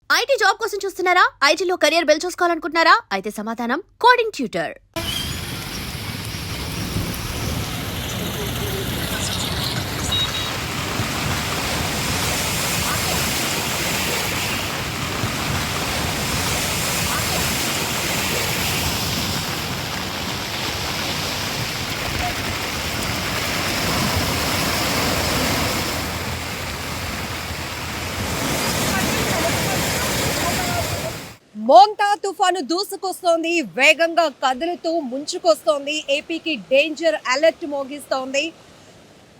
IT job కోసం చూస్తున్నారా? ఐటీలో కెరియర్ బిల్డ్ చూసుకోవాలనుకుంటున్నారా? అయితే సమాధానం కోడింగ్ ట్యూటర్. మోంతా తుఫాను దూసుకొస్తోంది, వేగంగా కదులుతూ ముంచుకొస్తోంది. ఏపీకి డేంజర్ అలర్ట్ మోగిస్తోంది.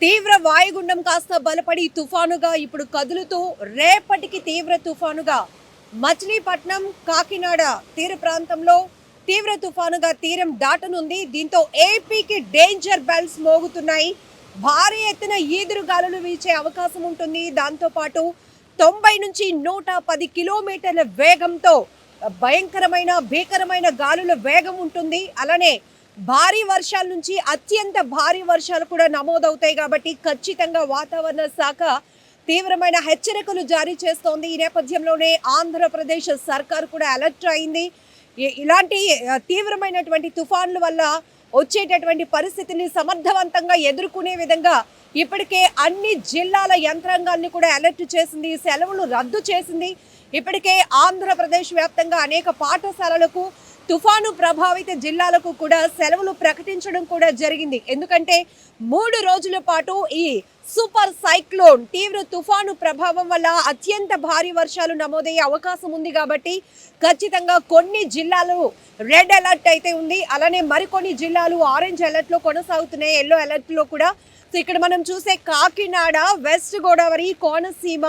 తీవ్ర వాయుగుండం కాస్త బలపడి తుఫానుగా ఇప్పుడు కదులుతూ రేపటికి తీవ్ర తుఫానుగా మచిలీపట్నం, కాకినాడ తీర ప్రాంతంలో తీవ్ర తుఫానుగా తీరం దాటనుంది. దీంతో ఏపీకి డేంజర్ బెల్స్ మోగుతున్నాయి. భారీ ఎత్తున ఈదురు గాలులు వీచే అవకాశం ఉంటుంది. దాంతోపాటు 90 నుంచి 110 కిలోమీటర్ల వేగంతో భీకరమైన గాలుల వేగం ఉంటుంది. అలానే భారీ వర్షాల నుంచి అత్యంత భారీ వర్షాలు కూడా నమోదవుతాయి. కాబట్టి ఖచ్చితంగా వాతావరణ శాఖ తీవ్రమైన హెచ్చరికలు జారీ చేస్తోంది. ఈ నేపథ్యంలోనే ఆంధ్రప్రదేశ్ సర్కార్ కూడా అలర్ట్ అయింది. ఇలాంటి తీవ్రమైనటువంటి తుఫాన్ల వల్ల వచ్చేటటువంటి పరిస్థితిని సమర్థవంతంగా ఎదుర్కొనే విధంగా ఇప్పటికే అన్ని జిల్లాల యంత్రాంగాల్ని కూడా అలర్ట్ చేసింది. సెలవులు రద్దు చేసింది. ఇప్పటికే ఆంధ్రప్రదేశ్ వ్యాప్తంగా అనేక పాఠశాలలకు, తుఫాను ప్రభావిత జిల్లాలకు కూడా సెలవులు ప్రకటించడం కూడా జరిగింది. ఎందుకంటే 3 రోజుల పాటు ఈ సూపర్ సైక్లోన్ తీవ్ర తుఫాను ప్రభావం వల్ల అత్యంత భారీ వర్షాలు నమోదయ్యే అవకాశం ఉంది. కాబట్టి ఖచ్చితంగా కొన్ని జిల్లాలు రెడ్ అలర్ట్ అయితే ఉంది. అలానే మరికొన్ని జిల్లాలు ఆరెంజ్ అలర్ట్లో కొనసాగుతున్నాయి, ఎల్లో అలర్ట్లో కూడా. సో ఇక్కడ మనం చూసే కాకినాడ, వెస్ట్ గోదావరి, కోనసీమ,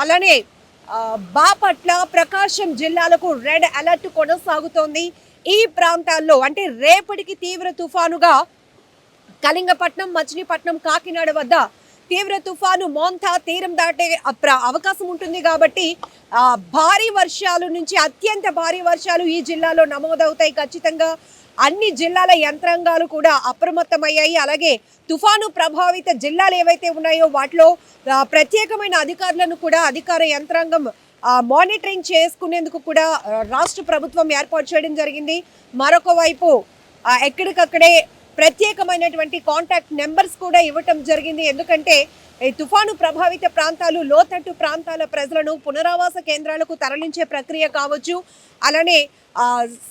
అలానే బాపట్ల, ప్రకాశం జిల్లాలకు రెడ్ అలర్ట్ కొనసాగుతోంది. ఈ ప్రాంతాల్లో అంటే రేపటికి తీవ్ర తుఫానుగా కళింగపట్నం, మచిలీపట్నం, కాకినాడ వద్ద తీవ్ర తుఫాను మోంతా తీరం దాటే అవకాశం ఉంటుంది. కాబట్టి భారీ వర్షాల నుంచి అత్యంత భారీ వర్షాలు ఈ జిల్లాలో నమోదవుతాయి. ఖచ్చితంగా అన్ని జిల్లాల యంత్రాంగాలు కూడా అప్రమత్తమయ్యాయి. అలాగే తుఫాను ప్రభావిత జిల్లాలు ఏవైతే ఉన్నాయో వాటిలో ప్రత్యేకమైన అధికారులను కూడా అధికార యంత్రాంగం మానిటరింగ్ చేసుకునేందుకు కూడా రాష్ట్ర ప్రభుత్వం ఏర్పాటు చేయడం జరిగింది. మరొక వైపు ఎక్కడికక్కడే ప్రత్యేకమైనటువంటి కాంటాక్ట్ నెంబర్స్ కూడా ఇవ్వటం జరిగింది. ఎందుకంటే ఈ తుఫాను ప్రభావిత ప్రాంతాలు, లోతట్టు ప్రాంతాల ప్రజలను పునరావాస కేంద్రాలకు తరలించే ప్రక్రియ కావచ్చు. అలానే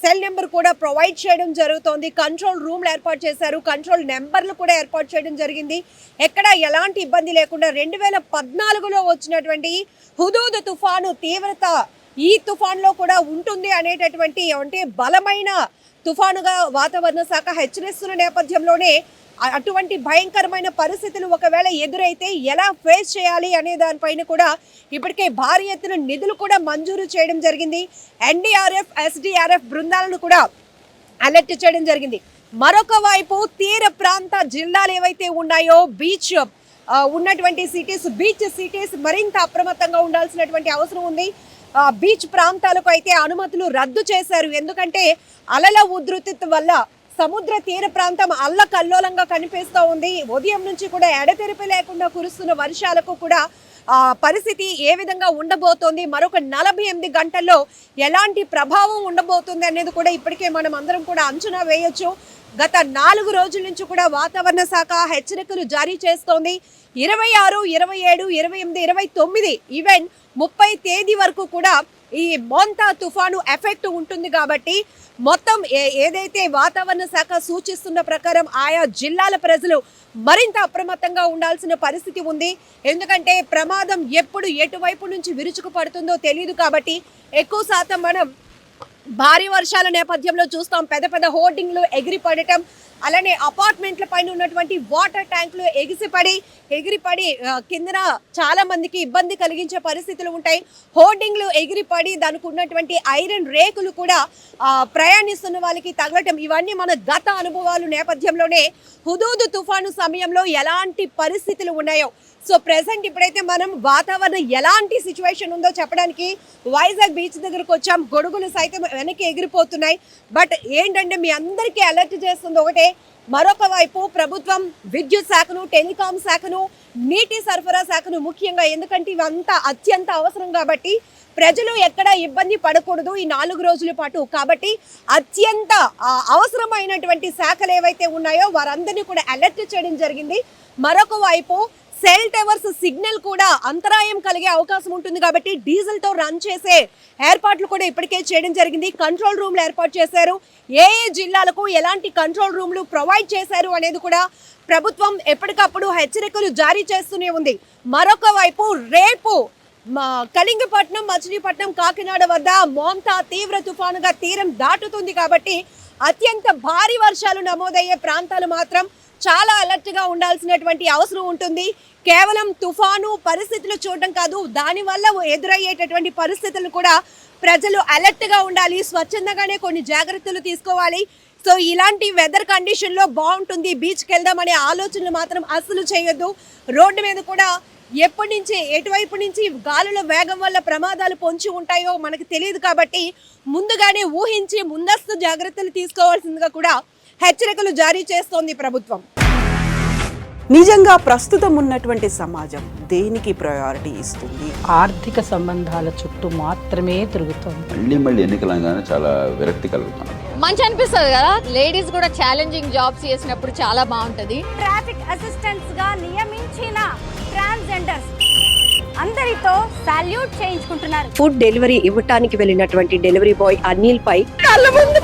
సెల్ నెంబర్ కూడా ప్రొవైడ్ చేయడం జరుగుతోంది. కంట్రోల్ రూమ్లు ఏర్పాటు చేశారు, కంట్రోల్ నెంబర్లు కూడా ఏర్పాటు చేయడం జరిగింది. ఎక్కడ ఎలాంటి ఇబ్బంది లేకుండా 2014లో వచ్చినటువంటి హుదూద్ తుఫాను తీవ్రత ఈ తుఫాన్లో కూడా ఉంటుంది అనేటటువంటి అంటే బలమైన తుఫానుగా వాతావరణ శాఖ హెచ్చరిస్తున్న నేపథ్యంలోనే అటువంటి భయంకరమైన పరిస్థితులు ఒకవేళ ఎదురైతే ఎలా ఫేస్ చేయాలి అనే దానిపైన కూడా ఇప్పటికే భారీ ఎత్తున నిధులు కూడా మంజూరు చేయడం జరిగింది. ఎన్డీఆర్ఎఫ్, ఎస్డీఆర్ఎఫ్ బృందాలను కూడా అలర్ట్ చేయడం జరిగింది. మరొక వైపు తీర ప్రాంత జిల్లాలు ఏవైతే ఉన్నాయో, బీచ్ ఉన్నటువంటి సిటీస్, బీచ్ సిటీస్ మరింత అప్రమత్తంగా ఉండాల్సినటువంటి అవసరం ఉంది. బీచ్ ప్రాంతాలకు అయితే అనుమతులు రద్దు చేశారు. ఎందుకంటే అలల ఉధృతి వల్ల సముద్ర తీర ప్రాంతం అల్లకల్లోలంగా కనిపిస్తూ ఉంది. ఉదయం నుంచి కూడా ఎడతెరిపి లేకుండా కురుస్తున్న వర్షాలకు కూడా పరిస్థితి ఏ విధంగా ఉండబోతోంది, మరొక 48 గంటల్లో ఎలాంటి ప్రభావం ఉండబోతుంది అనేది కూడా ఇప్పటికే మనం అందరం కూడా అంచనా వేయొచ్చు. గత 4 రోజుల నుంచి కూడా వాతావరణ శాఖ హెచ్చరికలు జారీ చేస్తోంది. 26, 27, 28, 29 ఈవెన్ 30 తేదీ వరకు కూడా ఈ మోంతా తుఫాను ఎఫెక్ట్ ఉంటుంది. కాబట్టి మొత్తం ఏదైతే వాతావరణ శాఖ సూచిస్తున్న ప్రకారం ఆయా జిల్లాల ప్రజలు మరింత అప్రమత్తంగా ఉండాల్సిన పరిస్థితి ఉంది. ఎందుకంటే ప్రమాదం ఎప్పుడు ఎటువైపు నుంచి విరుచుకు పడుతుందో తెలియదు. కాబట్టి ఎక్కువ శాతం మనం భారీ వర్షాల నేపథ్యంలో చూస్తాం పెద్ద పెద్ద హోర్డింగ్లు ఎగిరిపడటం, అలానే అపార్ట్మెంట్ల పైన ఉన్నటువంటి వాటర్ ట్యాంకులు ఎగిరిపడి కిందన చాలా మందికి ఇబ్బంది కలిగించే పరిస్థితులు ఉంటాయి. హోర్డింగ్లు ఎగిరిపడి దానికి ఉన్నటువంటి ఐరన్ రేకులు కూడా ప్రయాణిస్తున్న వాళ్ళకి తగలటం, ఇవన్నీ మన గత అనుభవాల నేపథ్యంలోనే హుదూద్ తుఫాను సమయంలో ఎలాంటి పరిస్థితులు ఉన్నాయో. సో ప్రెసెంట్ ఇప్పుడైతే మనం వాతావరణం ఎలాంటి సిచ్యువేషన్ ఉందో చెప్పడానికి వైజాగ్ బీచ్ దగ్గరకు వచ్చాం. గొడుగులు సైతం వెనక్కి ఎగిరిపోతున్నాయి. బట్ ఏంటంటే మీ అందరికీ అలర్ట్ చేస్తుంది ఒకటే, మరొక వైపు ప్రభుత్వం విద్యుత్ శాఖను, టెలికాం శాఖను, నీటి సరఫరా శాఖను ముఖ్యంగా, ఎందుకంటే ఇవంతా అత్యంత అవసరం కాబట్టి ప్రజలు ఎక్కడ ఇబ్బంది పడకూడదు ఈ 4 రోజుల పాటు. కాబట్టి అత్యంత అవసరమైనటువంటి శాఖలు ఏవైతే ఉన్నాయో వారందరినీ కూడా అలర్ట్ చేయడం జరిగింది. మరొక వైపు సెల్ టవర్స్ సిగ్నల్ కూడా అంతరాయం కలిగే అవకాశం ఉంటుంది కాబట్టి డీజిల్ తో రన్ చేసే ఏర్పాట్లు కూడా ఇప్పటికే చేయడం జరిగింది. కంట్రోల్ రూమ్లు ఏర్పాటు చేశారు. ఏ జిల్లాలకు ఎలాంటి కంట్రోల్ రూమ్లు ప్రొవైడ్ చేశారు అనేది కూడా ప్రభుత్వం ఎప్పటికప్పుడు హెచ్చరికలు జారీ చేస్తూనే ఉంది. మరొక వైపు రేపు కళింగపట్నం, మచిలీపట్నం, కాకినాడ వద్ద మోంతా తీవ్ర తుఫానుగా తీరం దాటుతుంది కాబట్టి అత్యంత భారీ వర్షాలు నమోదయ్యే ప్రాంతాలు మాత్రం చాలా అలర్ట్ గా ఉండాల్సినటువంటి అవసరం ఉంటుంది. కేవలం తుఫాను పరిస్థితులు చూడడం కాదు, దానివల్ల ఎదురయ్యేటటువంటి పరిస్థితులను కూడా ప్రజలు అలర్ట్ గా ఉండాలి. స్వచ్ఛందంగానే కొన్ని జాగ్రత్తలు తీసుకోవాలి. సో ఇలాంటి వెదర్ కండిషన్ లో బాగుంటుంది, బీచ్కి వెళ్దామనే ఆలోచనలు మాత్రం అస్సలు చేయొద్దు. రోడ్డు మీద కూడా ఎప్పటి నుంచి ఎటువైపు నుంచి గాలుల వేగం వల్ల ప్రమాదాలు పొంచి ఉంటాయో మనకు తెలియదు కాబట్టి ముందుగానే ఊహించి ముందస్తు జాగ్రత్తలు తీసుకోవాల్సిందిగా కూడా హెచ్చరికలు జారీ చేస్తోంది ప్రభుత్వం. నిజంగా ప్రస్తుతం ఉన్నటువంటి సమాజం దేనికి ప్రయారిటీ ఇస్తుంది? ఆర్థిక సంబంధాల చుట్టూ మాత్రమే తిరుగుతుంది. మళ్ళీ ఎన్నికలంగానే చాలా విరక్తి కలుగుతాం. మంచి అనిపిస్తుంది కదా, లేడీస్ కూడా ఛాలెంజింగ్ జాబ్స్ చేసినప్పుడు చాలా బాగుంటది. ట్రాఫిక్ అసిస్టెంట్స్ గా నియమించిన ట్రాన్స్జెండర్స్ అందరితో సాల్యూట్ చేయించుకుంటున్నారు. ఫుడ్ డెలివరీ ఇవ్వటానికి వెళ్ళినటువంటి డెలివరీ బాయ్ అనిల్ పై కళ్ళ ముందు